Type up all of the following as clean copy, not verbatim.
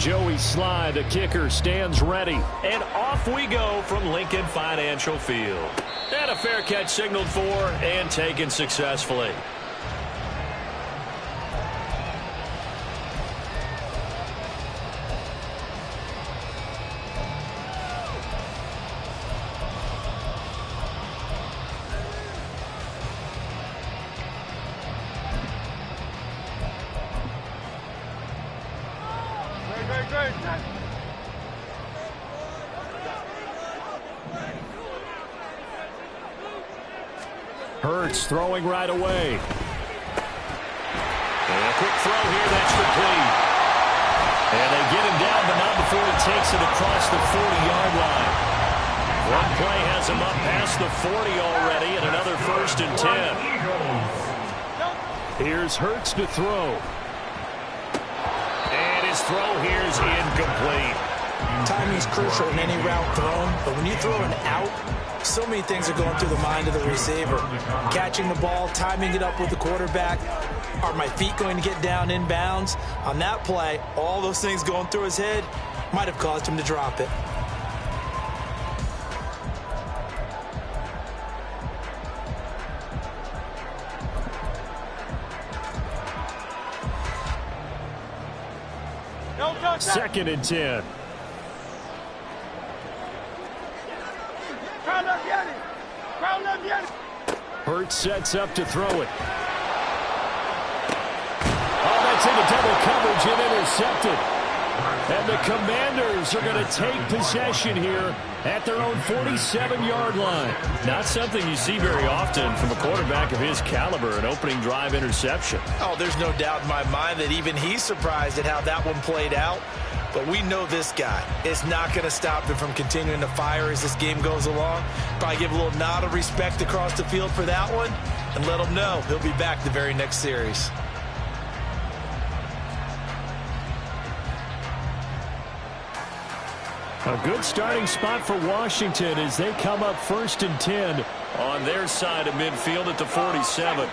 Joey Sly, the kicker, stands ready. And off we go from Lincoln Financial Field. And a fair catch signaled for and taken successfully. Hurts throwing right away. And a quick throw here, that's complete. And they get him down, but not before he takes it across the 40-yard line. One play has him up past the 40 already, and another 1st and 10. Here's Hurts to throw. And his throw here is incomplete. Timing is crucial in any route thrown, but when you throw an out, so many things are going through the mind of the receiver. Catching the ball, timing it up with the quarterback. Are my feet going to get down in bounds? On that play, all those things going through his head might have caused him to drop it. Second and 10. Hurts sets up to throw it. Oh, that's into double coverage and intercepted. And the Commanders are going to take possession here at their own 47-yard line. Not something you see very often from a quarterback of his caliber, an opening drive interception. Oh, there's no doubt in my mind that even he's surprised at how that one played out. But we know this guy is not going to stop him from continuing to fire as this game goes along. Probably give a little nod of respect across the field for that one and let him know he'll be back the very next series. A good starting spot for Washington as they come up 1st and 10 on their side of midfield at the 47.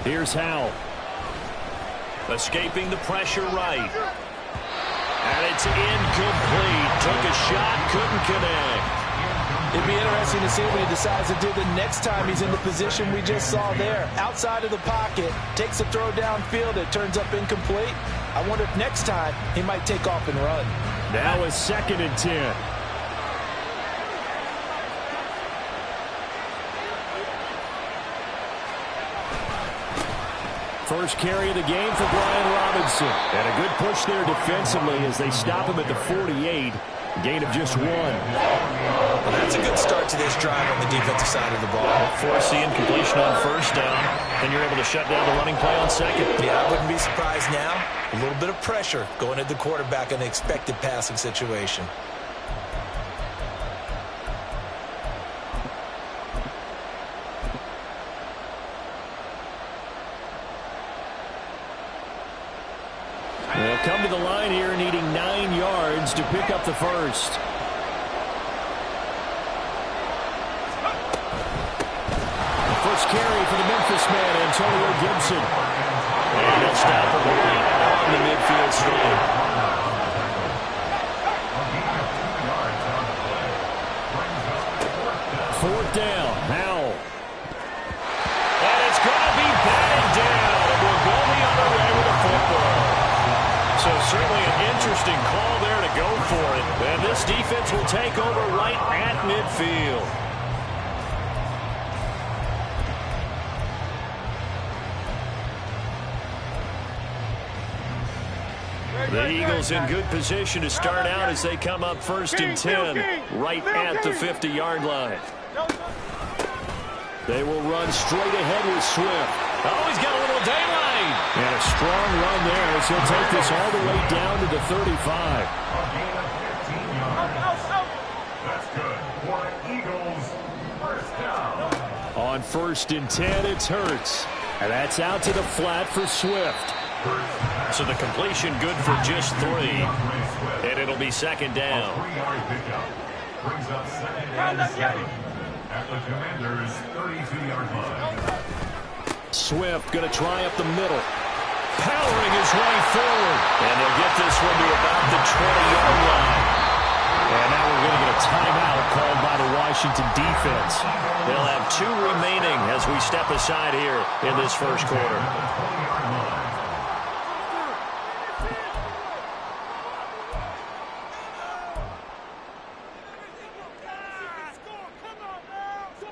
Here's Howell. Escaping the pressure right. And it's incomplete. Took a shot, couldn't connect. It'd be interesting to see what he decides to do the next time he's in the position we just saw there. Outside of the pocket, takes a throw downfield, it turns up incomplete. I wonder if next time he might take off and run. Now a 2nd and 10. First carry of the game for Brian Robinson. And a good push there defensively as they stop him at the 48. Gain of just 1. Well, that's a good start to this drive on the defensive side of the ball. Force the incompletion on 1st down. Then you're able to shut down the running play on 2nd. Yeah, I wouldn't be surprised now. A little bit of pressure going at the quarterback in the expected passing situation. They'll come to the line here needing 9 yards to pick up the first. First carry for the Memphis man, Antonio Gibson. And he'll stop him right on the midfield stripe. Fourth down, Howell. And it's going to be batted down. And we'll go the other way with a football. So certainly an interesting call there to go for it. And this defense will take over right at midfield. The Eagles in good position to start out as they come up 1st and 10 right at the 50-yard line. They will run straight ahead with Swift. Oh, he's got a little daylight. And a strong run there as he'll take this all the way down to the 35. That's good for Eagles. First down. On 1st and 10, it's Hurts. And that's out to the flat for Swift. So the completion good for just 3. And it'll be 2nd down. Brings up 2nd and 7. at the Commanders' 32-yard line. Swift going to try up the middle. Powering his way forward. And they'll get this one to about the 20-yard line. And now we're going to get a timeout called by the Washington defense. They'll have 2 remaining as we step aside here in this first quarter.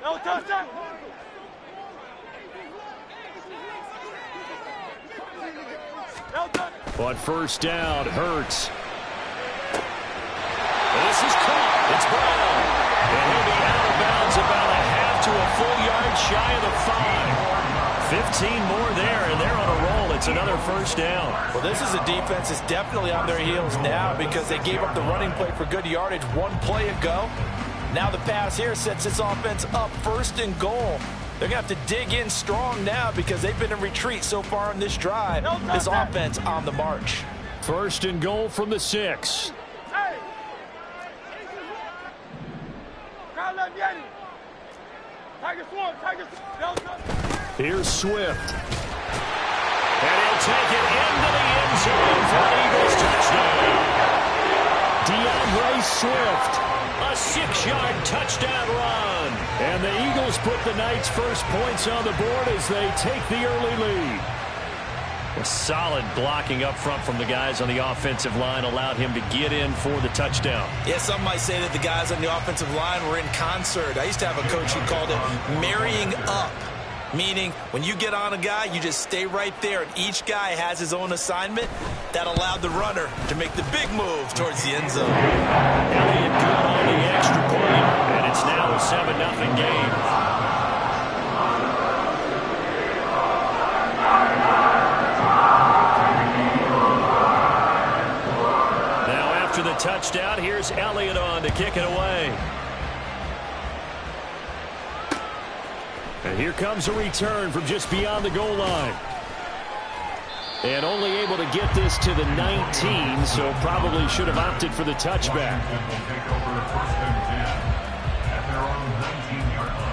No touchdown. On first down, Hurts. This is caught. It's Brown. And he'll be out of bounds about a half to a full yard shy of the 5. 15 more there, and they're on a roll. It's another first down. Well, this is a defense that's definitely on their heels now because they gave up the running play for good yardage 1 play ago. Now the pass here sets this offense up first and goal. They're going to have to dig in strong now because they've been in retreat so far in this drive. This offense on the march. First and goal from the 6. Here's Swift. And he'll take it into the end zone for an Eagles touchdown. DeAndre Swift, a 6-yard touchdown run. And the Eagles put the Knights' first points on the board as they take the early lead. A solid blocking up front from the guys on the offensive line allowed him to get in for the touchdown. Yeah, some might say that the guys on the offensive line were in concert. I used to have a coach who called it marrying up, meaning when you get on a guy, you just stay right there, and each guy has his own assignment. That allowed the runner to make the big move towards the end zone. Elliott good on the extra point, and it's now a 7-0 game. The touchdown, here's Elliott on to kick it away. And here comes a return from just beyond the goal line. And only able to get this to the 19, so probably should have opted for the touchback. Take over first and 10 at their own 19-yard line.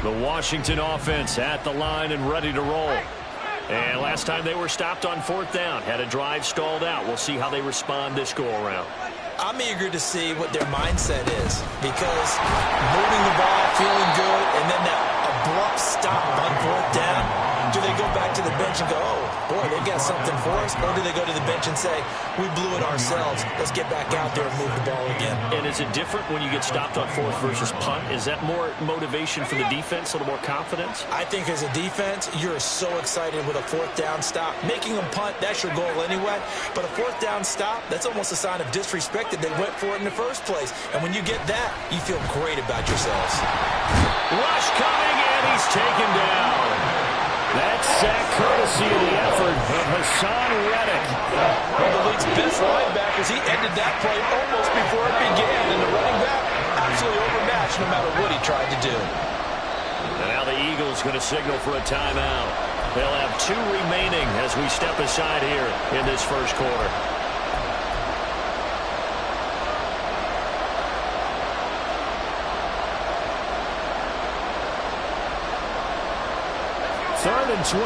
The Washington offense at the line and ready to roll. And last time they were stopped on 4th down, had a drive stalled out. We'll see how they respond this go-around. I'm eager to see what their mindset is because moving the ball, feeling good, and then that abrupt stop on 4th down. Do they go back to the bench and go, oh, boy, they got something for us? Or do they go to the bench and say, we blew it ourselves. Let's get back out there and move the ball again. And is it different when you get stopped on 4th versus punt? Is that more motivation for the defense, a little more confidence? I think as a defense, you're so excited with a 4th down stop. Making them punt, that's your goal anyway. But a 4th down stop, that's almost a sign of disrespect that they went for it in the first place. And when you get that, you feel great about yourselves. Rush coming, and he's taken down. That sack courtesy of the effort of Hassan Reddick. One of the league's best linebackers, he ended that play almost before it began. And the running back absolutely overmatched no matter what he tried to do. And now the Eagles going to signal for a timeout. They'll have 2 remaining as we step aside here in this first quarter. Third and 12.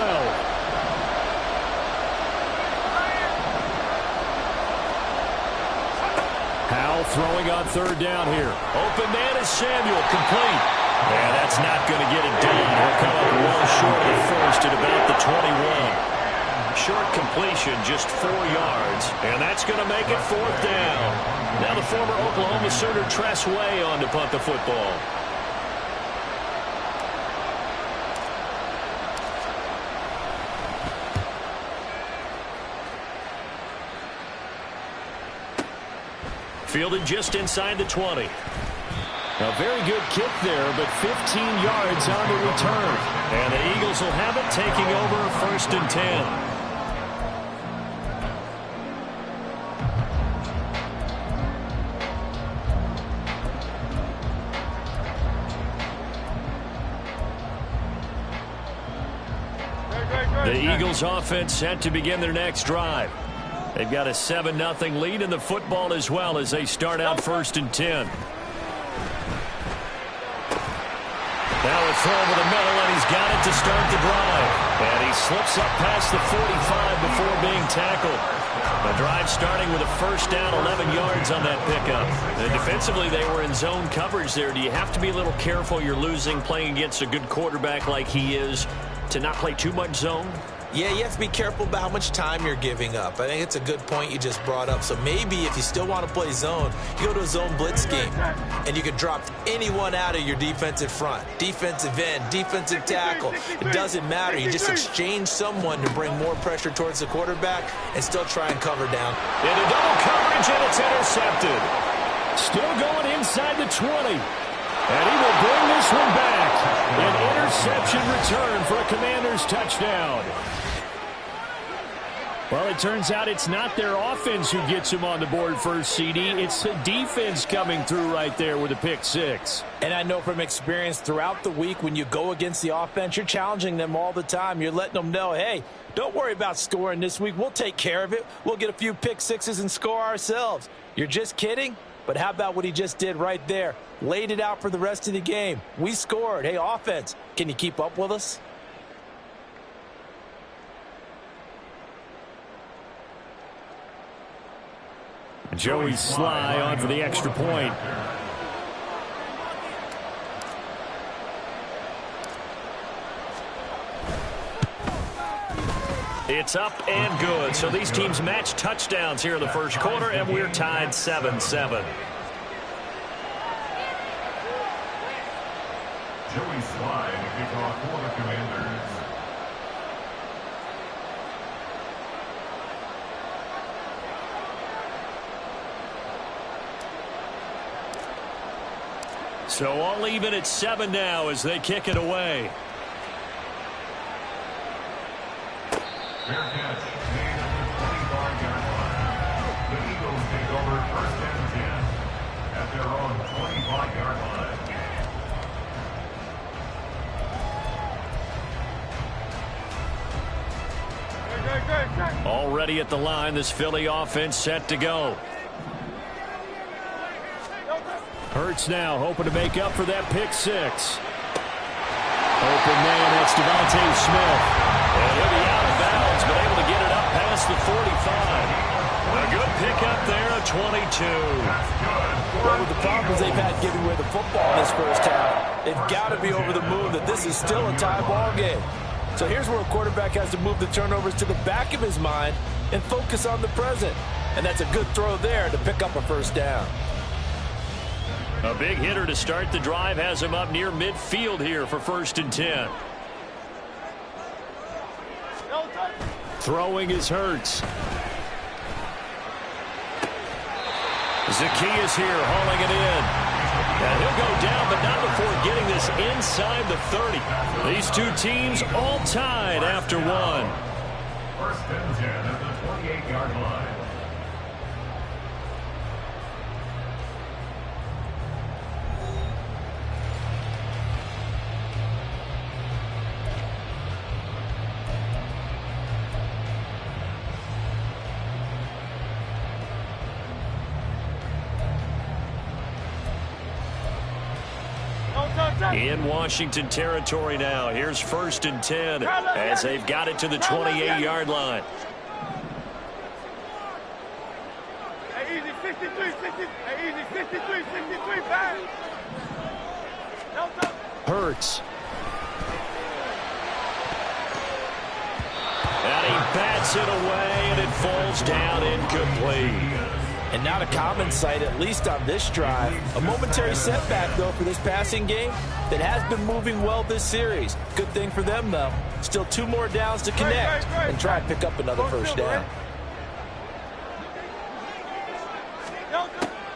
Howell throwing on 3rd down here. Open man is Samuel, complete. Yeah, that's not going to get it done. He'll come up well short of the first at about the 21. Short completion, just 4 yards. And that's going to make it 4th down. Now the former Oklahoma Sooner Tress Way on to punt the football. Fielded just inside the 20. A very good kick there, but 15 yards on the return. And the Eagles will have it, taking over 1st and 10. The Eagles offense set to begin their next drive. They've got a 7-0 lead in the football as well as they start out 1st and 10. Now a throw over the middle, and he's got it to start the drive. And he slips up past the 45 before being tackled. The drive starting with a 1st down, 11 yards on that pickup. And defensively, they were in zone coverage there. Do you have to be a little careful? You're losing, playing against a good quarterback like he is, to not play too much zone? Yeah, you have to be careful about how much time you're giving up. I think it's a good point you just brought up. So maybe if you still want to play zone, you go to a zone blitz game, and you can drop anyone out of your defensive front, defensive end, defensive tackle. It doesn't matter. You just exchange someone to bring more pressure towards the quarterback and still try and cover down. Into double coverage, and it's intercepted. Still going inside the 20. And he will bring this one back. An interception return for a Commanders touchdown. Well, it turns out it's not their offense who gets him on the board first, CD. It's the defense coming through right there with a pick 6. And I know from experience throughout the week, when you go against the offense, you're challenging them all the time. You're letting them know, hey, don't worry about scoring this week. We'll take care of it. We'll get a few pick 6s and score ourselves. You're just kidding? But how about what he just did right there? Laid it out for the rest of the game. We scored. Hey, offense, can you keep up with us? Joey Sly on for the extra point. It's up and good. So these teams match touchdowns here in the first quarter, and we're tied 7-7. Joey Sly to kick off for the Commanders. So all even at 7 now as they kick it away. Fair catch made at the 25-yard line. The Eagles take over 1st and 10 at their own 25-yard line. Already at the line, this Philly offense set to go. Hurts now hoping to make up for that pick 6. Open man, that's Devontae Smith. And he'll be out of bounds, but able to get it up past the 45. A good pickup there, a 22. Well, with the problems they've had giving away the football in this first half, they've got to be over the moon that this is still a tie ball game. So here's where a quarterback has to move the turnovers to the back of his mind and focus on the present. And that's a good throw there to pick up a 1st down. A big hitter to start the drive has him up near midfield here for 1st and 10. Throwing is Hurts. Zaccheaus here hauling it in. And he'll go down, but not before getting this inside the 30. These two teams all tied after 1. 1st and 10 at the 28-yard line. In Washington territory now. Here's 1st and 10 as they've got it to the 28-yard line. Hey, easy, 63, 60. Hey, easy, 63, 63, back. Hurts. And he bats it away, and it falls down incomplete. And not a common sight, at least on this drive. A momentary setback, though, for this passing game that has been moving well this series. Good thing for them, though. Still 2 more downs to connect and try and pick up another 1st down.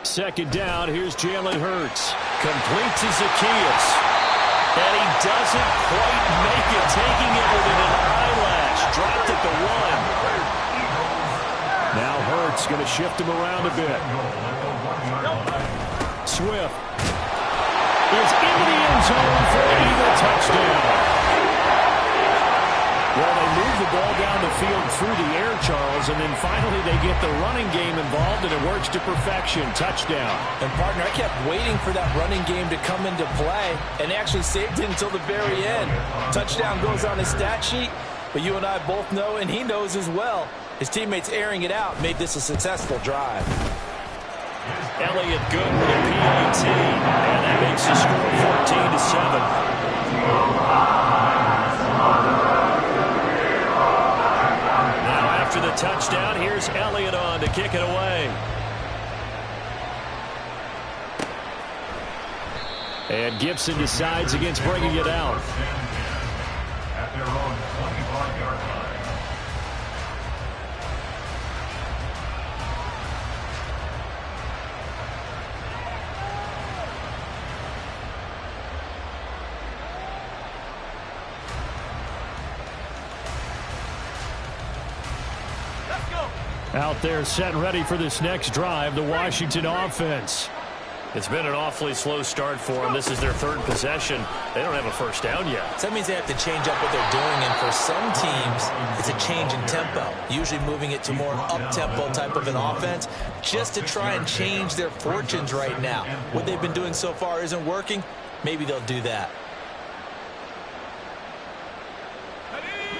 2nd down, here's Jalen Hurts. Complete to Zaccheaus. And he doesn't quite make it, taking it within an eyelash. Dropped at the 1. Now Hurts going to shift him around a bit. Swift is into the end zone for an Eagle touchdown. Well, they move the ball down the the field through the air, Charles, and then finally they get the running game involved, and it works to perfection. Touchdown. And, partner, I kept waiting for that running game to come into play, and actually saved it until the very end. Touchdown goes on his stat sheet, but you and I both know, and he knows as well, his teammates airing it out made this a successful drive. Elliott good with a PAT, and that makes the score 14-7. Now after the touchdown, here's Elliott on to kick it away. And Gibson decides against bringing it out. At their own 25-yard line. Out there set and ready for this next drive, the Washington offense. It's been an awfully slow start for them. This is their third possession. They don't have a first down yet. So that means they have to change up what they're doing, and for some teams, it's a change in tempo, usually moving it to more up-tempo type of an offense just to try and change their fortunes right now. What they've been doing so far isn't working. Maybe they'll do that.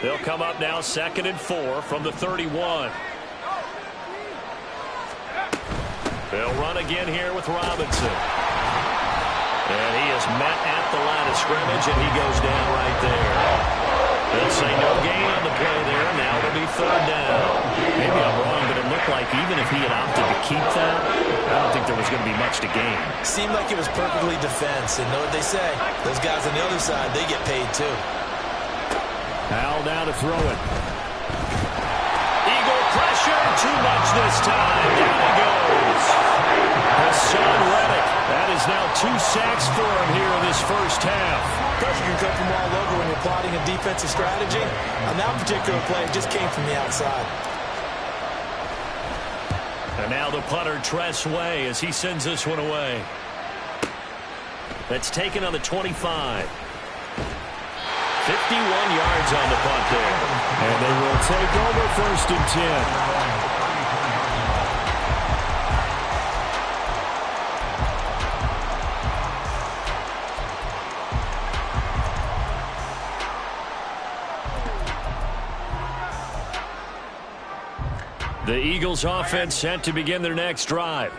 They'll come up now 2nd and 4 from the 31. They'll run again here with Robinson. And he is met at the line of scrimmage, and he goes down right there. They'll say no gain on the play there. Now it'll be 3rd down. Maybe I'm wrong, but it looked like even if he had opted to keep that, I don't think there was going to be much to gain. Seemed like it was perfectly defense, and know what they say. Those guys on the other side, they get paid too. Howell now to throw it. Eagle pressure, too much this time. Down he goes. Hassan Reddick. That is now 2 sacks for him here in this first half. Pressure can come from all over when you're plotting a defensive strategy. On that particular play, it just came from the outside. And now the punter, Tress Way, as he sends this one away. That's taken on the 25. 51 yards on the punt there. And they will take over 1st and 10. The Eagles offense set to begin their next drive.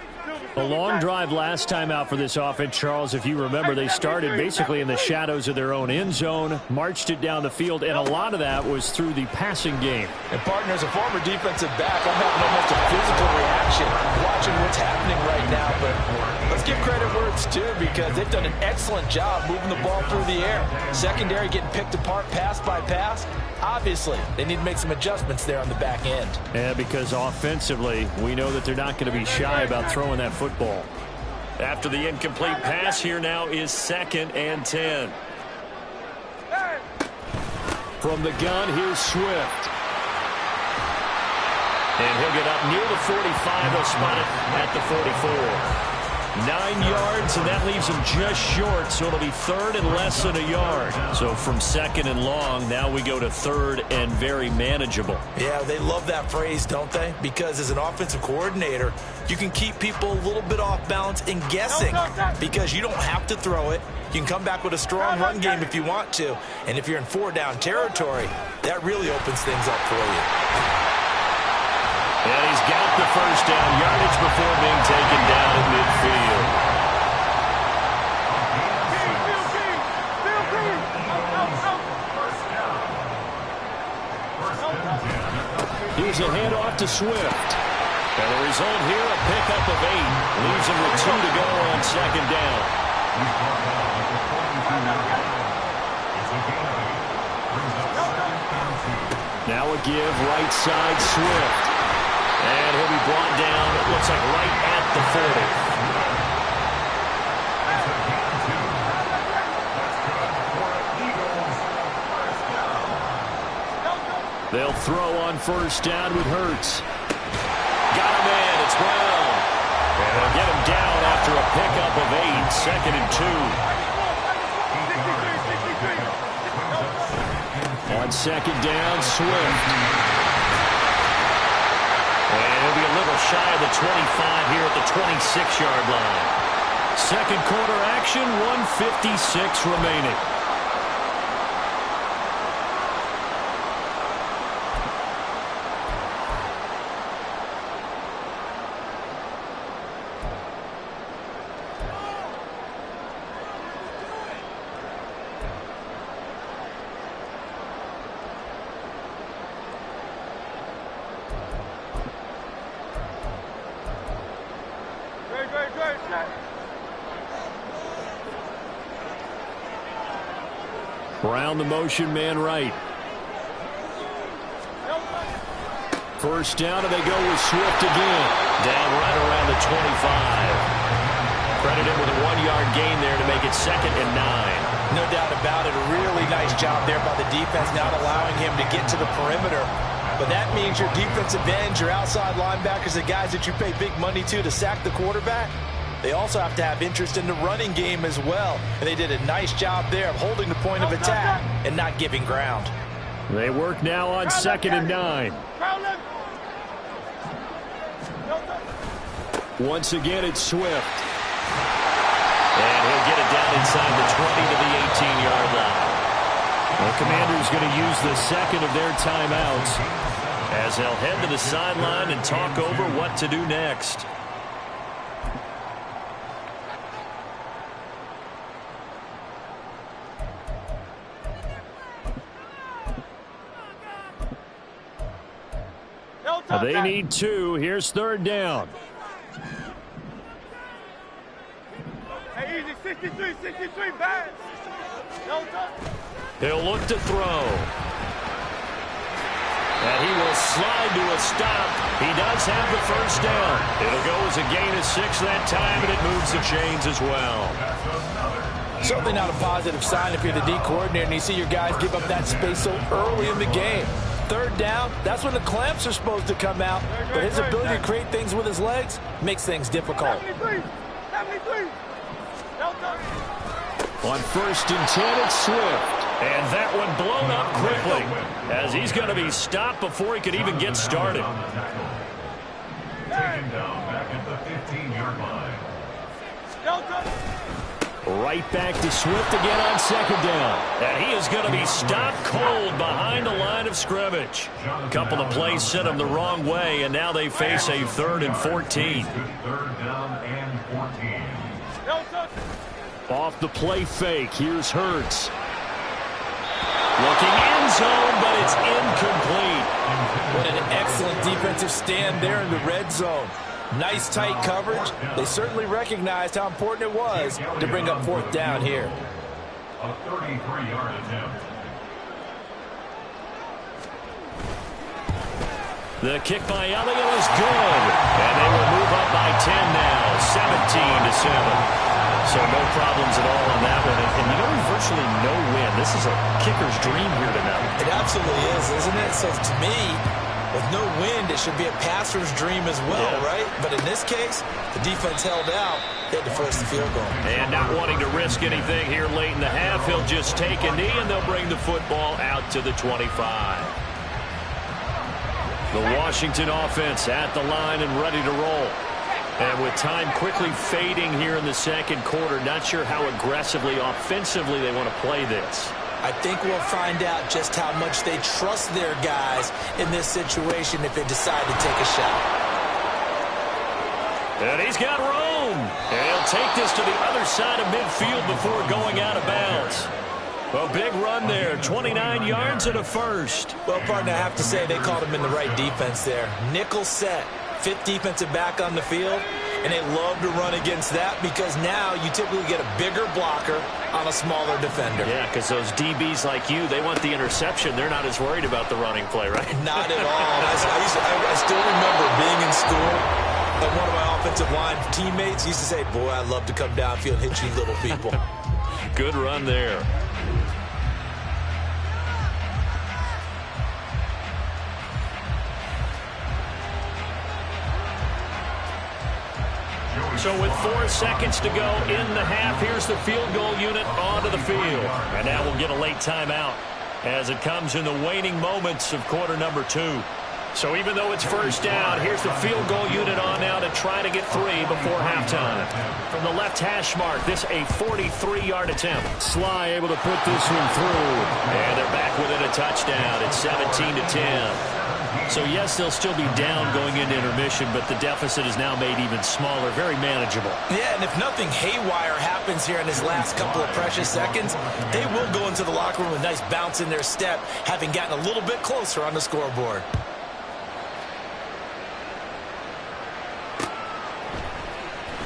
A long drive last time out for this offense, Charles. If you remember, they started basically in the shadows of their own end zone, marched it down the field, and a lot of that was through the passing game. And, partner, as a former defensive back, I'm having almost a physical reaction watching what's happening right now. But let's give credit where it's due, because they've done an excellent job moving the ball through the air. Secondary getting picked apart pass by pass. Obviously, they need to make some adjustments there on the back end. Yeah, because offensively, we know that they're not going to be shy about throwing that football. After the incomplete pass, here now is 2nd and 10. From the gun, here's Swift. And he'll get up near the 45. They'll spot it at the 44. 9 yards, and that leaves him just short, so it'll be 3rd and less than a yard. So from 2nd and long, now we go to 3rd and very manageable. Yeah, they love that phrase, don't they? Because as an offensive coordinator, you can keep people a little bit off balance and guessing, because you don't have to throw it. You can come back with a strong run game if you want to, and if you're in 4-down territory, that really opens things up for you. And he's got the first down, yardage before being taken down at midfield. Here's a handoff to Swift. And the result here, a pickup of 8. Leaves him with 2 to go on 2nd down. Now a give, right side, Swift. And he'll be brought down, it looks like right at the 40. They'll throw on 1st down with Hurts. Got him in, it's Brown. And they'll get him down after a pickup of 8, 2nd and 2. On 2nd down, Swift. just shy of the 25 here at the 26-yard line. Second quarter action, 1:56 remaining. Brown the motion man right. First down, and they go with Swift again. Down right around the 25. Credited with a 1-yard gain there to make it 2nd and 9. No doubt about it. A really nice job there by the defense, not allowing him to get to the perimeter. But that means your defensive ends, your outside linebackers, the guys that you pay big money to sack the quarterback, they also have to have interest in the running game as well. And they did a nice job there of holding the point of attack and not giving ground. They work now on 2nd and 9. Once again, it's Swift. And he'll get it down inside the 20 to the 18-yard line. The Commanders going to use the second of their timeouts as they'll head to the sideline and talk over what to do next. They need 2. Here's 3rd down. Hey, easy, 63, bad. He'll look to throw. And he will slide to a stop. He does have the first down. It'll go as a gain of 6 that time, and it moves the chains as well. Certainly not a positive sign if you're the D coordinator and you see your guys give up that space so early in the game. 3rd down, that's when the clamps are supposed to come out. But his ability to create things with his legs makes things difficult. 73. On 1st and 10, it's Swift. And that one blown up quickly as he's going to be stopped before he could even get started. Taken down back at the 15-yard line. Right back to Swift again on 2nd down. And he is going to be stopped cold behind the line of scrimmage. A couple of plays sent him the wrong way, and now they face a 3rd and 14. 3rd down and 14. Off the play fake, here's Hurts. Looking end zone, but it's incomplete. What an excellent defensive stand there in the red zone. Nice tight coverage. They certainly recognized how important it was to bring up 4th down here. A 33-yard attempt. The kick by Elliott is good. And they will move up by 10 now, 17-7. So no problems at all on that one. And you know, virtually no win. This is a kicker's dream here tonight. It absolutely is, isn't it? So to me, with no wind, it should be a passer's dream as well, right? But in this case, the defense held out. They had to force the field goal. And not wanting to risk anything here late in the half, he'll just take a knee, and they'll bring the football out to the 25. The Washington offense at the line and ready to roll. And with time quickly fading here in the second quarter, not sure how aggressively, offensively they want to play this. I think we'll find out just how much they trust their guys in this situation if they decide to take a shot. And he's got room. And he'll take this to the other side of midfield before going out of bounds. A big run there, 29 yards and a first. Well, partner, I have to say they called him in the right defense there. Nickel set, 5th defensive back on the field, and they love to run against that because now you typically get a bigger blocker on a smaller defender. Yeah, because those DBs like you, they want the interception. They're not as worried about the running play, right? Not at all. I still remember being in school, and one of my offensive line teammates used to say, boy, I'd love to come downfield and hit you little people. Good run there. So with 4 seconds to go in the half, here's the field goal unit onto the field. And now we'll get a late timeout as it comes in the waning moments of quarter number 2. So even though it's first down, here's the field goal unit on now to try to get 3 before halftime. From the left hash mark, this a 43-yard attempt. Sly able to put this one through. And they're back within a touchdown. It's 17-10. So yes, they'll still be down going into intermission, but the deficit is now made even smaller, very manageable. Yeah, and if nothing haywire happens here in his last couple of precious seconds, they will go into the locker room with a nice bounce in their step, having gotten a little bit closer on the scoreboard.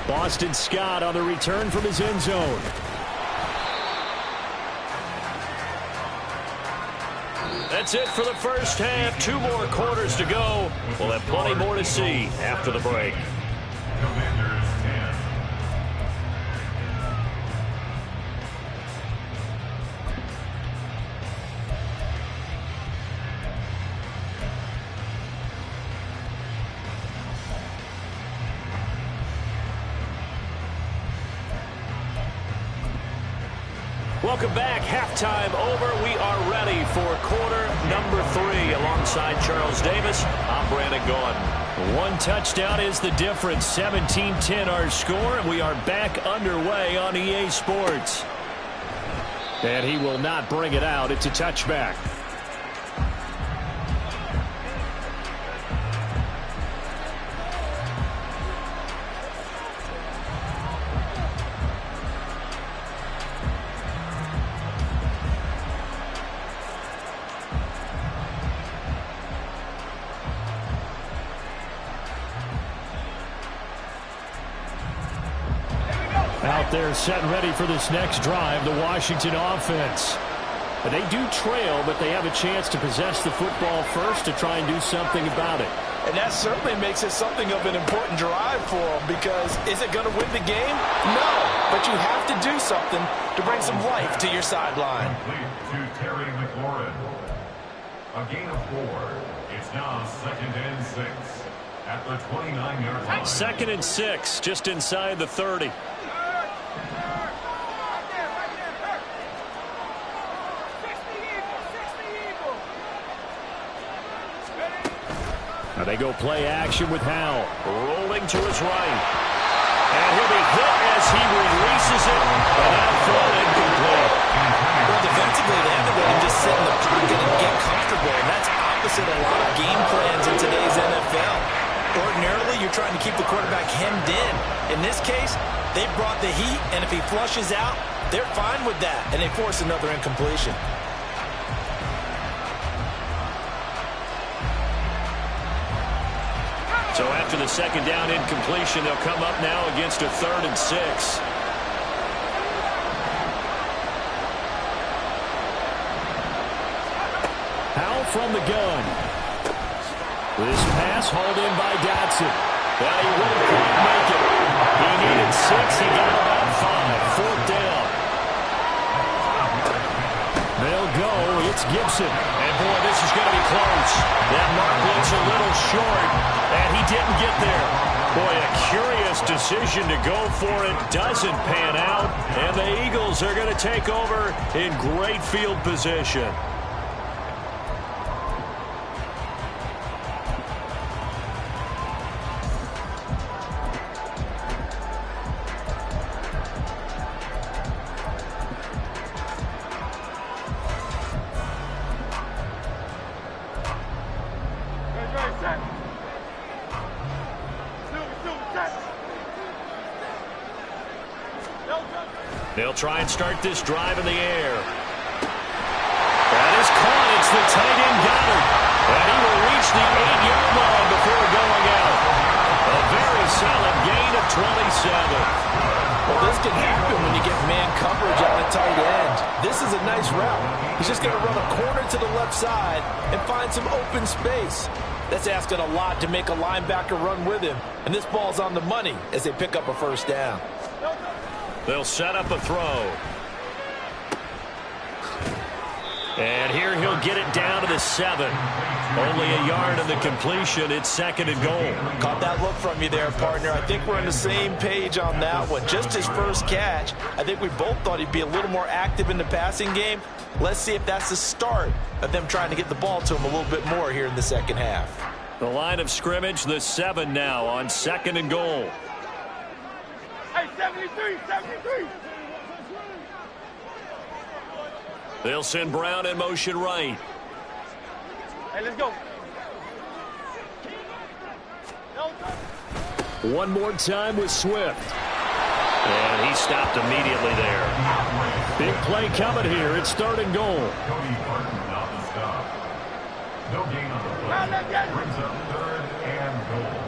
Boston Scott on the return from his end zone. That's it for the first half. 2 more quarters to go. We'll have plenty more to see after the break. Commanders 10. Welcome back. Halftime over. We are ready for quarter number 3. Alongside Charles Davis, I'm Brandon Gaudin. 1 touchdown is the difference. 17-10 our score, and we are back underway on EA Sports. And he will not bring it out. It's a touchback. Out there set and ready for this next drive, the Washington offense. They do trail, but they have a chance to possess the football first to try and do something about it. And that certainly makes it something of an important drive for them, because is it going to win the game? No, but you have to do something to bring some life to your sideline. Complete to Terry McLaurin. A gain of 4. It's now 2nd and 6 at the 29-yard line. 2nd and 6, just inside the 30. Now they go play action with Howell. Rolling to his right. And he'll be hit as he releases it. And that throw incomplete. Well, defensively, they haven't let him just sit in the pocket and get comfortable. And that's opposite a lot of game plans in today's NFL. Ordinarily, you're trying to keep the quarterback hemmed in. In this case, they brought the heat, and if he flushes out, they're fine with that. And they force another incompletion. So after the 2nd down incompletion, they'll come up now against a 3rd and 6. Howell from the gun. This pass hauled in by Dotson. Well, he wouldn't quite make it. He needed 6. He got about 5. 4th down. They'll go. It's Gibson. And, boy, this is going to be close. That mark looks a little short, and he didn't get there. Boy, a curious decision to go for it. Doesn't pan out, and the Eagles are going to take over in great field position. They'll try and start this drive in the air. That is caught. It's the tight end Goddard. And he will reach the 8-yard line before going out. A very solid gain of 27. Well, this can happen when you get man coverage on a tight end. This is a nice route. He's just going to run a corner to the left side and find some open space. That's asking a lot to make a linebacker run with him. And this ball's on the money as they pick up a 1st down. They'll set up a throw. And here he'll get it down to the 7. Only a yard in the completion. It's 2nd and goal. Caught that look from you there, partner. I think we're on the same page on that one. Just his first catch. I think we both thought he'd be a little more active in the passing game. Let's see if that's the start of them trying to get the ball to him a little bit more here in the 2nd half. The line of scrimmage, the 7 now on 2nd and goal. Hey, 73, 73. They'll send Brown in motion right. Hey, let's go. One more time with Swift. And he stopped immediately there. Big play coming here. It's 3rd and goal. Cody Parton on the stop. No gain on the play. Brings up 3rd and goal.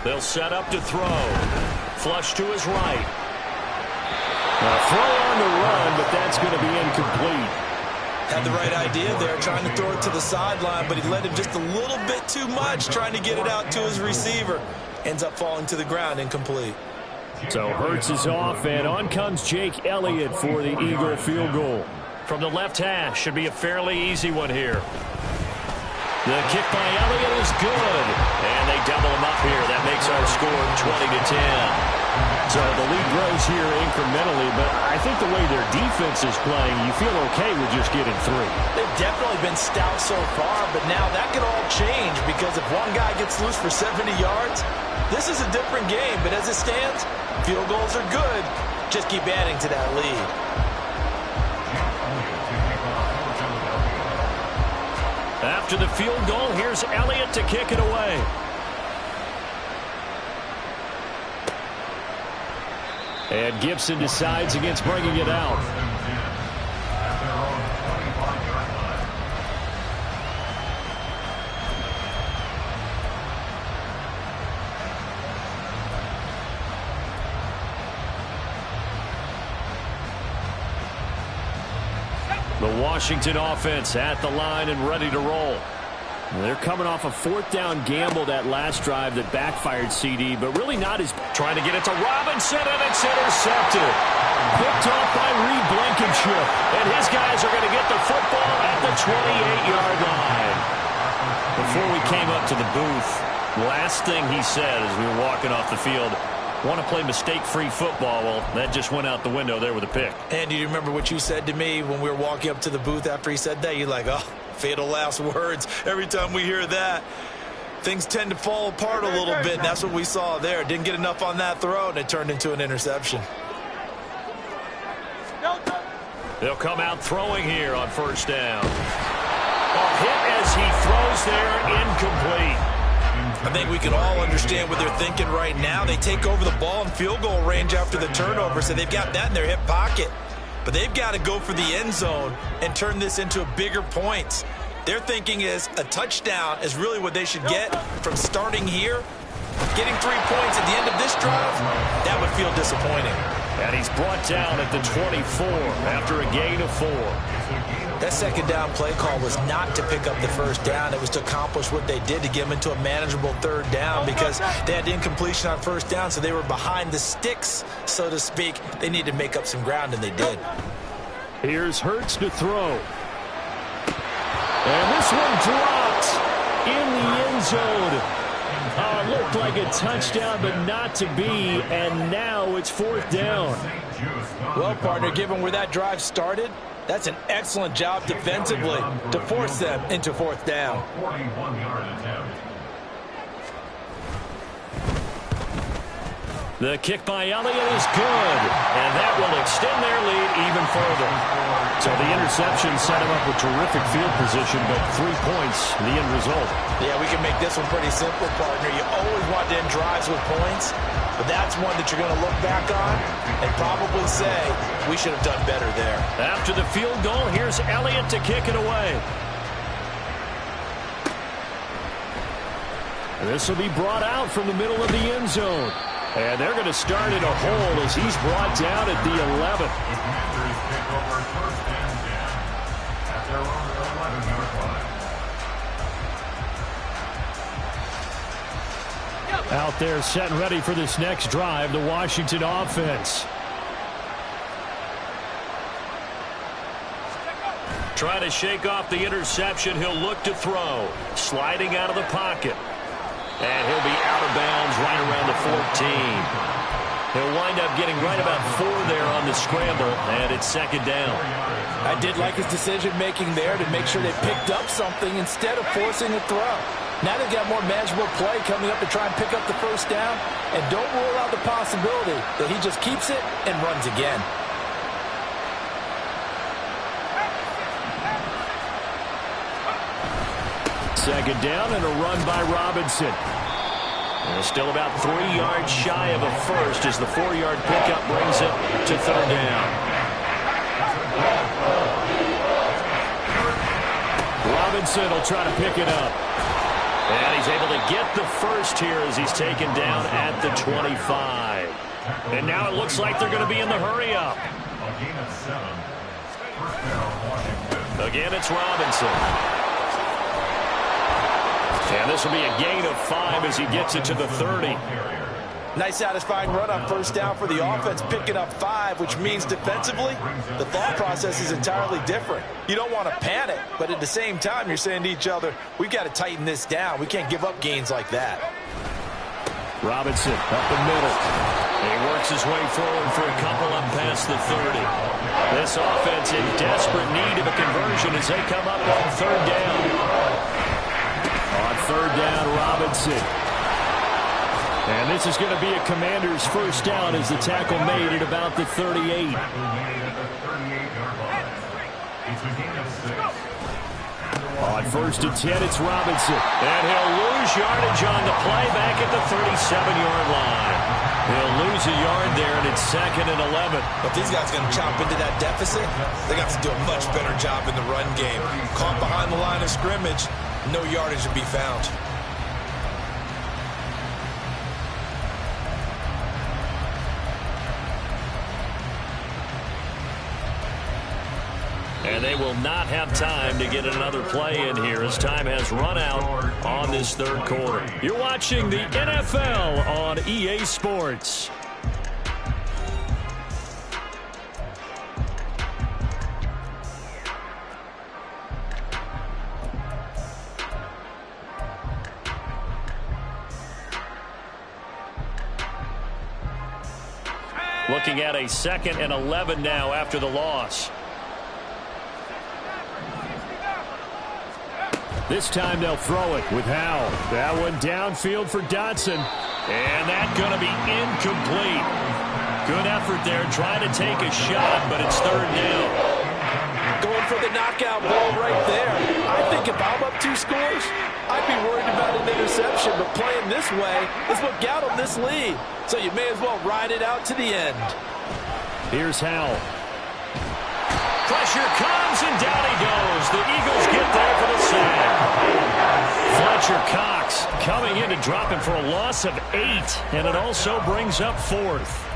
They'll set up to throw. Flush to his right. A throw on the run, but that's going to be incomplete. Had the right idea there, trying to throw it to the sideline, but he led him just a little bit too much, trying to get it out to his receiver. Ends up falling to the ground, incomplete. So Hurts is off, and on comes Jake Elliott for the Eagle field goal. From the left hash, should be a fairly easy one here. The kick by Elliott is good, and they double him up here. That makes our score 20-10. So the lead grows here incrementally, but I think the way their defense is playing, you feel okay with just getting 3. They've definitely been stout so far, but now that could all change because if one guy gets loose for 70 yards, this is a different game. But as it stands, field goals are good. Just keep adding to that lead. After the field goal, here's Elliott to kick it away. And Gibson decides against bringing it out. The Washington offense at the line and ready to roll. They're coming off a 4th down gamble that last drive that backfired CD, but really not as trying to get it to Robinson, and it's intercepted. Picked off by Reed Blankenship, and his guys are going to get the football at the 28-yard line. Before we came up to the booth, last thing he said as we were walking off the field, want to play mistake-free football. Well, that just went out the window there with a pick. And do you remember what you said to me when we were walking up to the booth after he said that? You're like, oh, fatal last words. Every time we hear that, things tend to fall apart a little bit, and that's what we saw there. Didn't get enough on that throw, and it turned into an interception. They'll come out throwing here on 1st down. A hit as he throws there, incomplete. I think we can all understand what they're thinking right now. They take over the ball in field goal range after the turnover, so they've got that in their hip pocket. But they've got to go for the end zone and turn this into bigger points. Their thinking is a touchdown is really what they should get from starting here. Getting 3 points at the end of this drive, that would feel disappointing. And he's brought down at the 24 after a gain of 4. That 2nd down play call was not to pick up the 1st down. It was to accomplish what they did to get them into a manageable 3rd down because they had incompletion on 1st down, so they were behind the sticks, so to speak. They needed to make up some ground, and they did. Here's Hurts to throw. And this one dropped in the end zone. Looked like a touchdown, but not to be, and now it's 4th down. Well, partner, given where that drive started, that's an excellent job defensively to force them into 4th down. 41-yard attempt. The kick by Elliott is good, and that will extend their lead even further. So the interception set him up with terrific field position, but 3 points, the end result. Yeah, we can make this one pretty simple, partner. You always want to end drives with points, but that's one that you're going to look back on and probably say, we should have done better there. After the field goal, here's Elliott to kick it away. This will be brought out from the middle of the end zone. And they're going to start in a hole as he's brought down at the 11. The Commanders take over 1st and 10 at their own 11-yard line. Out there set and ready for this next drive, the Washington offense. Trying to shake off the interception. He'll look to throw. Sliding out of the pocket. And he'll be out of bounds right around the 14. He'll wind up getting right about 4 there on the scramble, and it's second down. I did like his decision-making there to make sure they picked up something instead of forcing a throw. Now they've got more manageable play coming up to try and pick up the first down, and don't rule out the possibility that he just keeps it and runs again. Second down and a run by Robinson. And still about 3 yards shy of a first as the 4-yard pickup brings it to third down. Robinson will try to pick it up. And he's able to get the first here as he's taken down at the 25. And now it looks like they're going to be in the hurry-up. Again, it's Robinson. And this will be a gain of 5 as he gets it to the 30. Nice satisfying run on first down for the offense, picking up 5, which means defensively, the thought process is entirely different. You don't want to panic, but at the same time, you're saying to each other, we've got to tighten this down. We can't give up gains like that. Robinson up the middle. And he works his way forward for a couple up past the 30. This offense in desperate need of a conversion as they come up on third down. On third down, Robinson. And this is going to be a Commander's first down as the tackle made at about the 38. On first and 10, it's Robinson. And he'll lose yardage on the play back at the 37-yard line. He'll lose a yard there, and it's second and 11. But these guys are going to chop into that deficit. They got to do a much better job in the run game. Caught behind the line of scrimmage, no yardage to be found. And they will not have time to get another play in here as time has run out on this third quarter. You're watching the NFL on EA Sports. Looking at a second and 11 now after the loss. This time they'll throw it with Howell. That one downfield for Dotson. And that's going to be incomplete. Good effort there trying to take a shot, but it's third down. Going for the knockout ball right there. I think if I'm up 2 scores, I'd be worried about an interception, but playing this way is what got them this lead. So you may as well ride it out to the end. Here's Howell. Pressure comes, and down he goes. The Eagles get there for the sack. Fletcher Cox coming in to drop him for a loss of 8, and it also brings up 4th.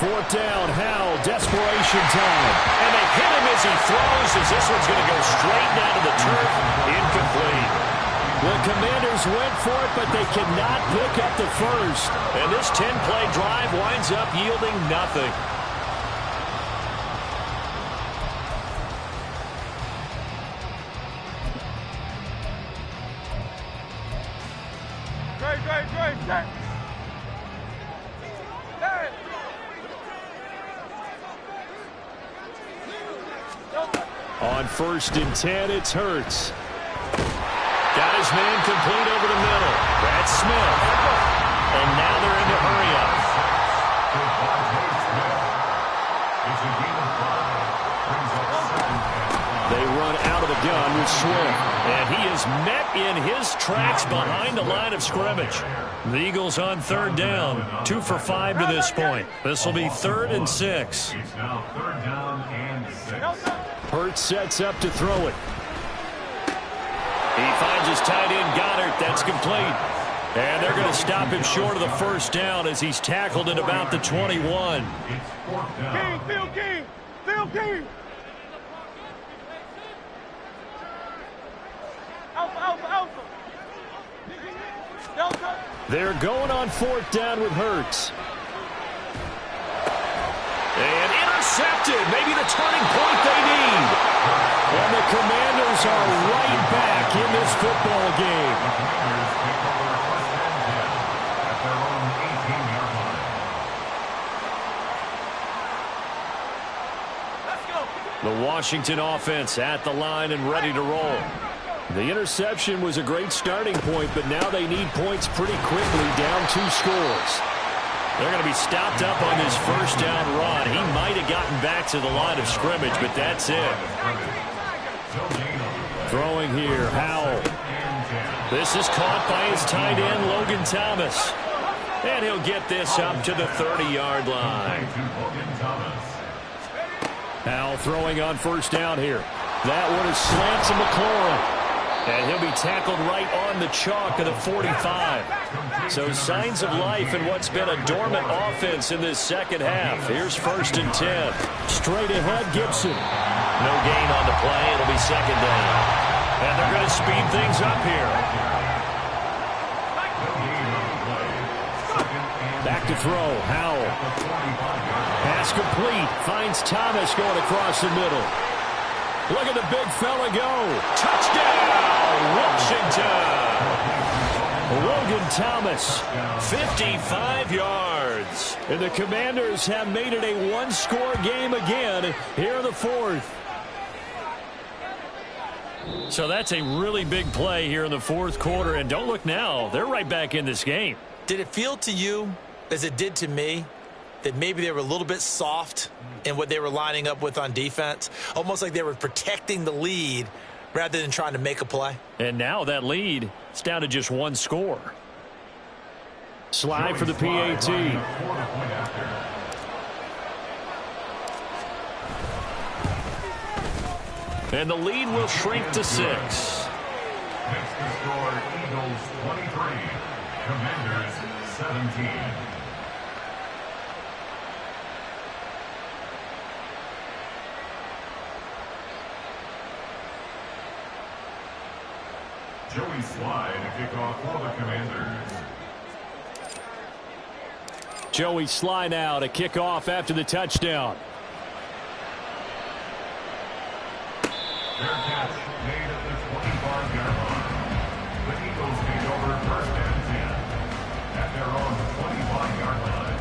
Fourth down, Howell, desperation time. And they hit him as he throws, as this one's going to go straight down to the turf. Incomplete. The Commanders went for it, but they cannot pick up the first. And this 10-play drive winds up yielding nothing. Great. On first and 10, it's Hurts. Got his man complete over the middle. That's Smith. And now they're in the hurry-up. They run out of the gun with Swift. And he is met in his tracks behind the line of scrimmage. The Eagles on third down. 2 for 5 to this point. This will be 3rd and 6. It's now 3rd down and 6. Hurts sets up to throw it. He finds his tight end, Goddard. That's complete. And they're going to stop him short of the first down as he's tackled at about the 21. It's 4th down. Field King. Alpha. Delta. They're going on fourth down with Hurts. And intercepted. Maybe the turning point they need. And the Commanders are right back in this football game. The Washington offense at the line and ready to roll. The interception was a great starting point, but now they need points pretty quickly, down 2 scores. They're going to be stopped up on this first down run. He might have gotten back to the line of scrimmage, but that's it. Throwing here, Howell. This is caught by his tight end, Logan Thomas. And he'll get this up to the 30-yard line. Howell throwing on first down here. That one is slant to McLaurin. And he'll be tackled right on the chalk of the 45. So signs of life in what's been a dormant offense in this second half. Here's 1st and 10. Straight ahead, Gibson. No gain on the play. It'll be second down. And they're going to speed things up here. Back to throw. Howell. Pass complete. Finds Thomas going across the middle. Look at the big fella go. Touchdown, Washington. Logan Thomas, 55 yards. And the Commanders have made it a one-score game again here in the fourth. So that's a really big play here in the fourth quarter. And don't look now, they're right back in this game. Did it feel to you, as it did to me, that maybe they were a little bit soft in what they were lining up with on defense? Almost like they were protecting the lead rather than trying to make a play. And now that lead is down to just 1 score. Slide for the PAT. And the lead will shrink to 6. Next to score, Eagles 23, Commanders 17. Joey Slye to kick off for the Commanders. Joey Slye now to kick off after the touchdown. Their catch made at the 25-yard line. The Eagles take over 1st and 10 at their own 25-yard line.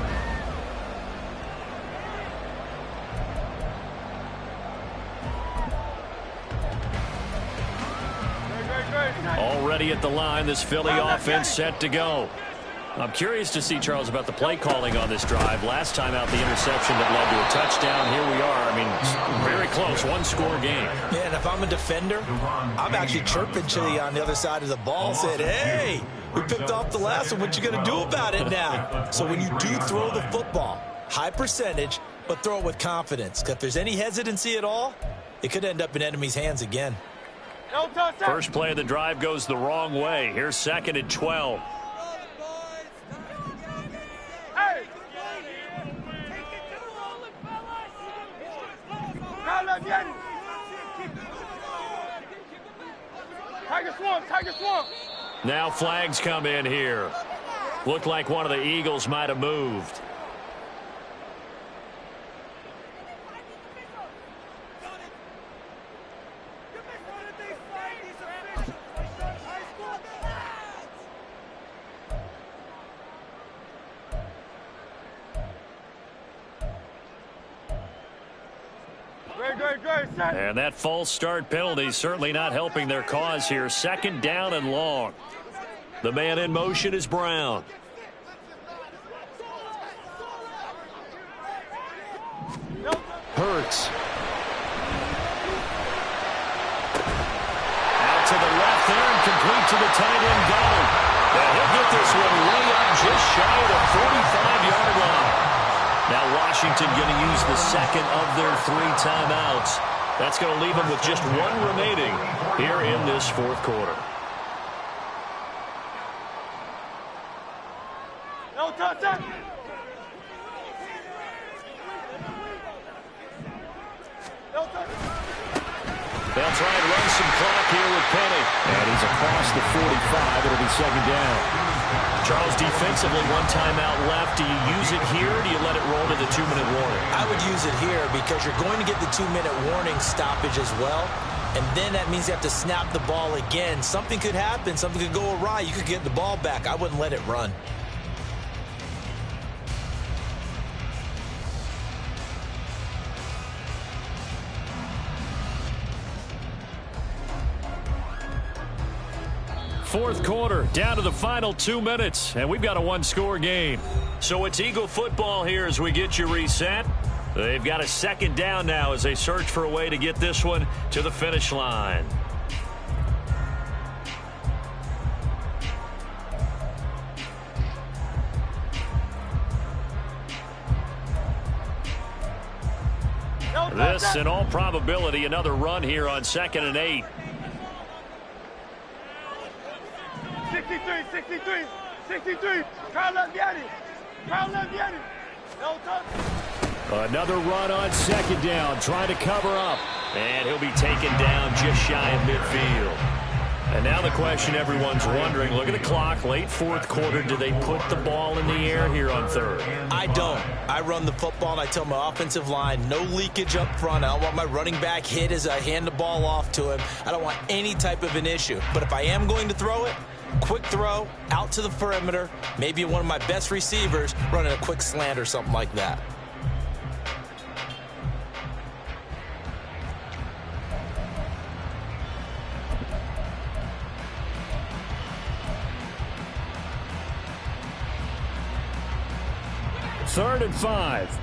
Already at the line, this Philly offense set to go. I'm curious to see, Charles, about the play calling on this drive. Last time out, the interception that led to a touchdown. Here we are. I mean, very close, 1-score game. Yeah, and if I'm a defender, I'm actually chirping Chili on the other side of the ball, said, hey, we picked off the last one. What you going to do about it now? So when you do throw the football, high percentage, but throw it with confidence. Because if there's any hesitancy at all, it could end up in enemy's hands again. First play of the drive goes the wrong way. Here's 2nd and 12. Tiger Swamp. Now flags come in here. Looked like one of the Eagles might have moved. And that false start penalty is certainly not helping their cause here. 2nd down and long. The man in motion is Brown. Hurts. Out to the left there and complete to the tight end Goddard. And he'll get this one way up just shy of the 45-yard line. Now Washington going to use the 2nd of their 3 timeouts. That's going to leave them with just 1 remaining here in this 4th quarter. No touchdown. They'll try and run some clock here with Penny. And he's across the 45. It'll be second down. Charles, defensively, one timeout left. Do you use it here, or do you let it roll to the 2-minute warning? I would use it here because you're going to get the 2-minute warning stoppage as well. And then that means you have to snap the ball again. Something could happen. Something could go awry. You could get the ball back. I wouldn't let it run. Fourth quarter, down to the final 2 minutes, and we've got a one-score game. So it's Eagle football here as we get you reset. They've got a second down now as they search for a way to get this one to the finish line. This, in all probability, another run here on 2nd and 8. 63. Carlos Vianney. No touch. Another run on second down, trying to cover up. And he'll be taken down just shy of midfield. And now the question everyone's wondering, look at the clock, late fourth quarter, do they put the ball in the air here on third? I don't. I run the football and I tell my offensive line, no leakage up front. I don't want my running back hit as I hand the ball off to him. I don't want any type of an issue. But if I am going to throw it, quick throw, out to the perimeter, maybe one of my best receivers running a quick slant or something like that. Third and 5.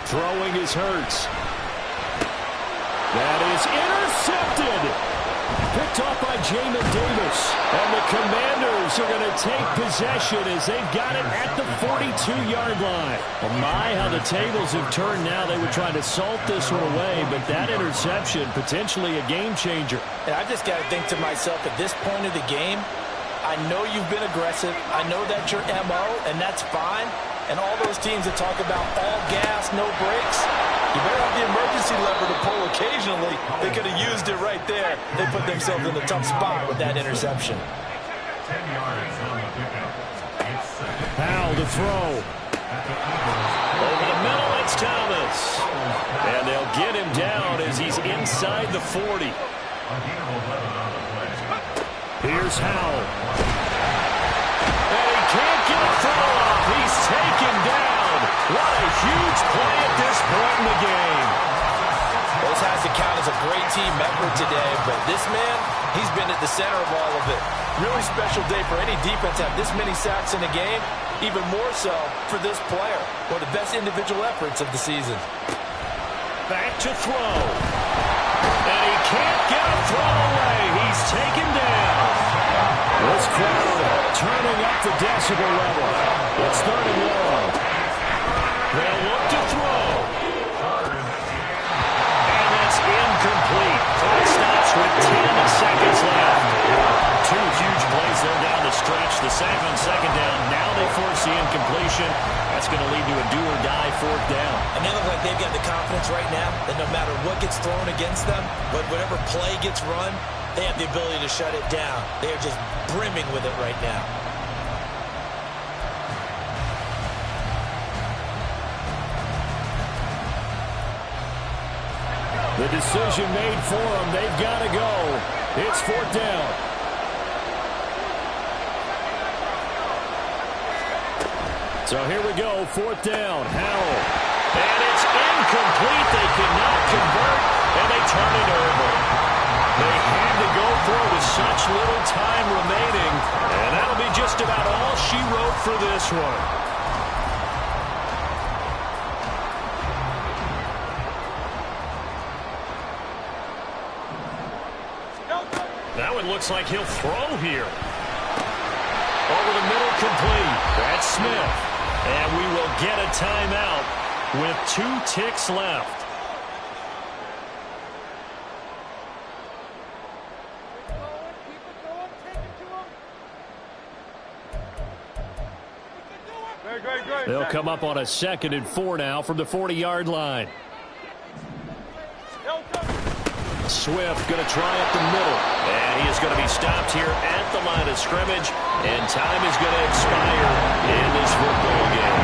Throwing is Hurts. That is intercepted. Picked off by Jamin Davis. And the Commanders are going to take possession as they've got it at the 42-yard line. Well, my, how the tables have turned now. They were trying to salt this one away, but that interception, potentially a game changer. And I just got to think to myself, at this point of the game, I know you've been aggressive. I know that's your MO, and that's fine. And all those teams that talk about all gas, no brakes, you better have the emergency lever to pull occasionally. They could have used it right there. They put themselves in a tough spot with that interception. 10 yards on the pickup. Powell to throw. Over the middle, it's Thomas. And they'll get him down as he's inside the 40. Here's Howell. And he can't get a throw off. He's taken down. What a huge play at this point in the game. This has to count as a great team effort today, but this man, he's been at the center of all of it. Really special day for any defense to have this many sacks in a game, even more so for this player. One of the best individual efforts of the season. Back to throw. And he can't get a throw away. He's taken down. This crowd turning up the decibel level. It's 3rd and long. They'll look to throw. And that's incomplete. Clock stops with 10 seconds left. 2 huge plays there down the stretch. The sack on second down. Now they force the incompletion. That's going to lead to a do-or-die fourth down. And they look like they've got the confidence right now that no matter what gets thrown against them, whatever play gets run, they have the ability to shut it down. They are just brimming with it right now. The decision made for them. They've got to go. It's 4th down. So here we go, 4th down. Howell. And it's incomplete. They cannot convert, and they turn it over. They had to go for it with such little time remaining, and that'll be just about all she wrote for this one. Now it looks like he'll throw here. Over the middle, complete. That's Smith. And we will get a timeout with 2 ticks left. They'll come up on a 2nd and 4 now from the 40-yard line. Swift going to try up the middle. And he is going to be stopped here at the line of scrimmage. And time is going to expire in this football game.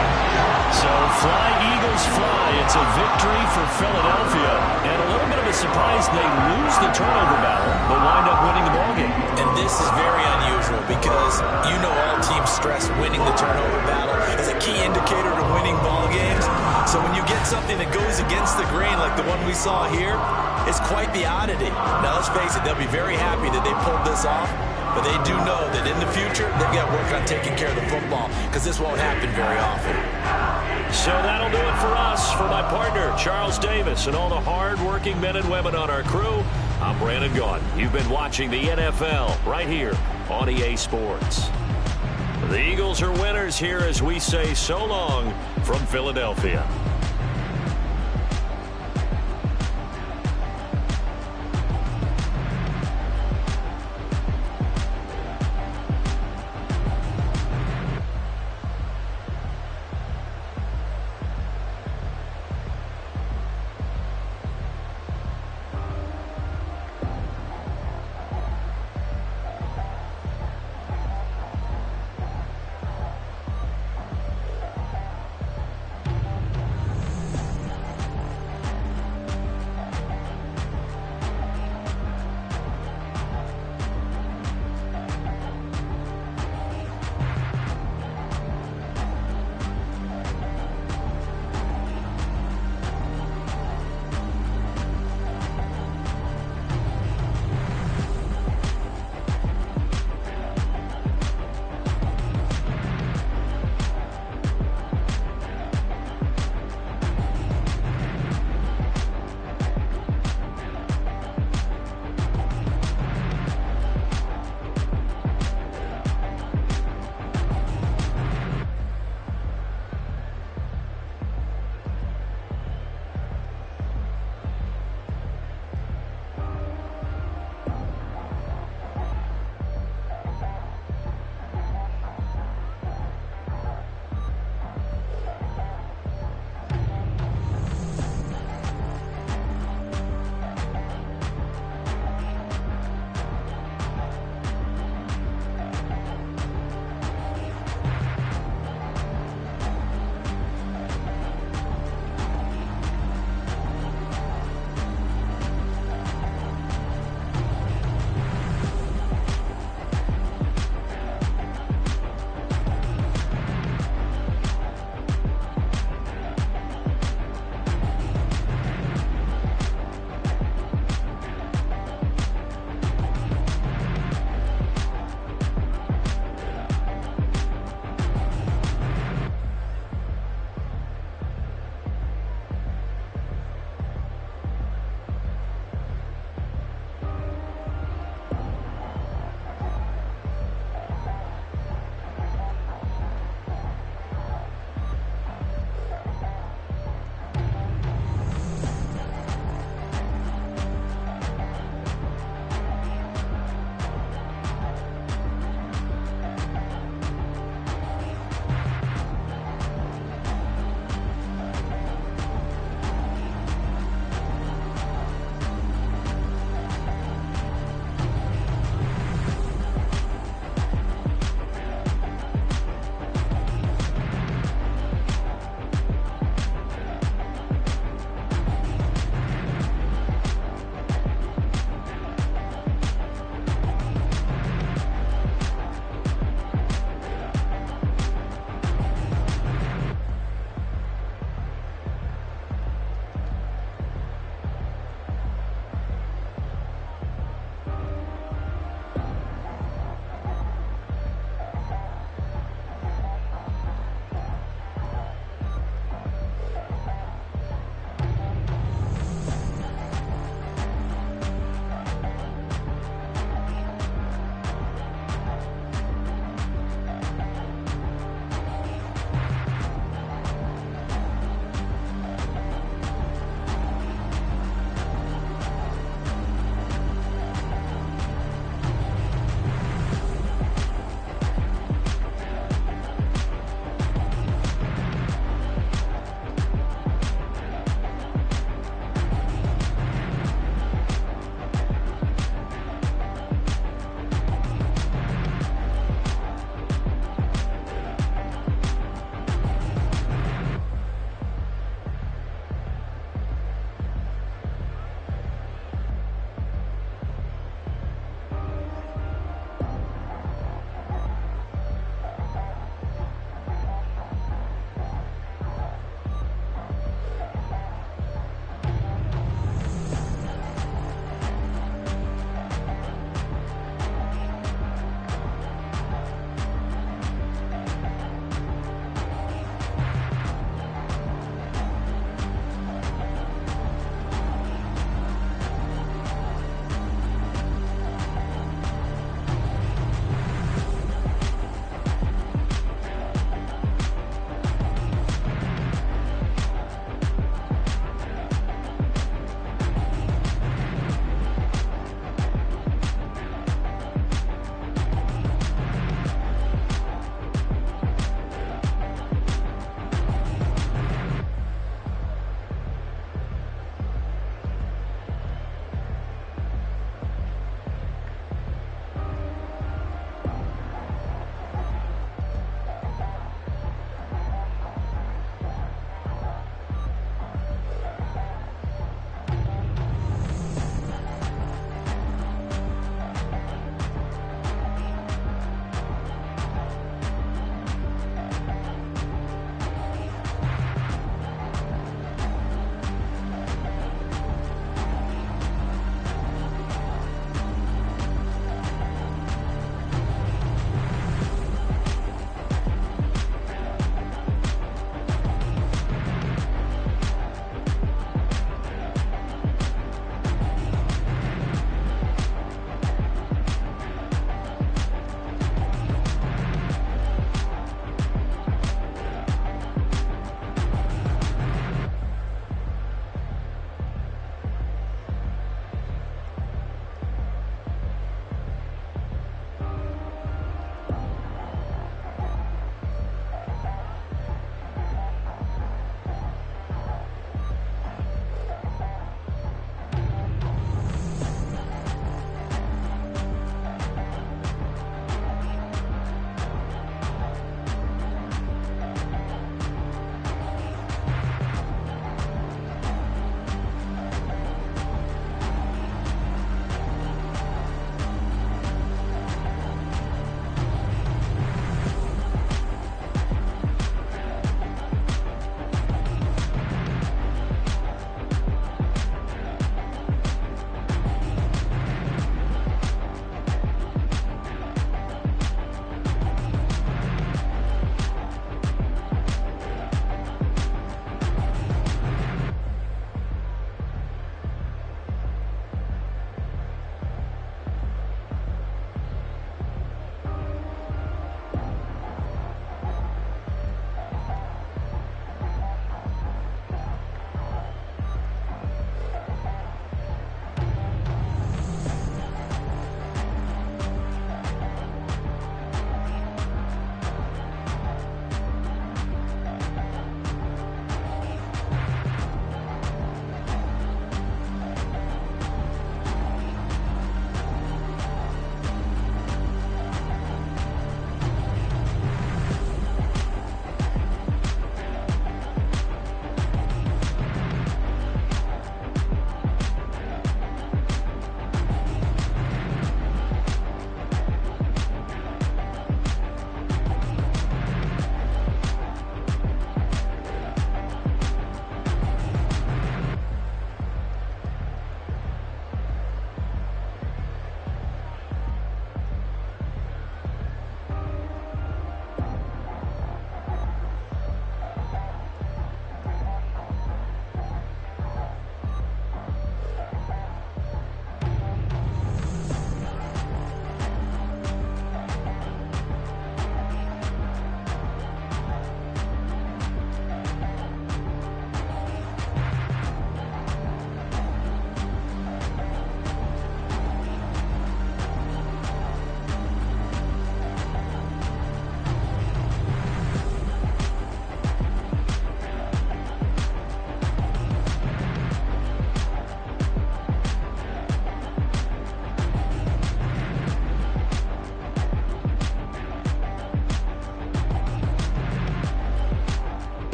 So fly, Eagles, fly. It's a victory for Philadelphia. And a little bit of a surprise they lose the turnover battle, but wind up winning the ball game. And this is very unusual because you know all teams stress winning the turnover battle as a key indicator to winning ball games. So when you get something that goes against the grain like the one we saw here, it's quite the oddity. Now, let's face it, they'll be very happy that they pulled this off, but they do know that in the future, they've got to work on taking care of the football because this won't happen very often. So that'll do it for us. For my partner, Charles Davis, and all the hard-working men and women on our crew, I'm Brandon Gaudin. You've been watching the NFL right here on EA Sports. The Eagles are winners here as we say so long from Philadelphia.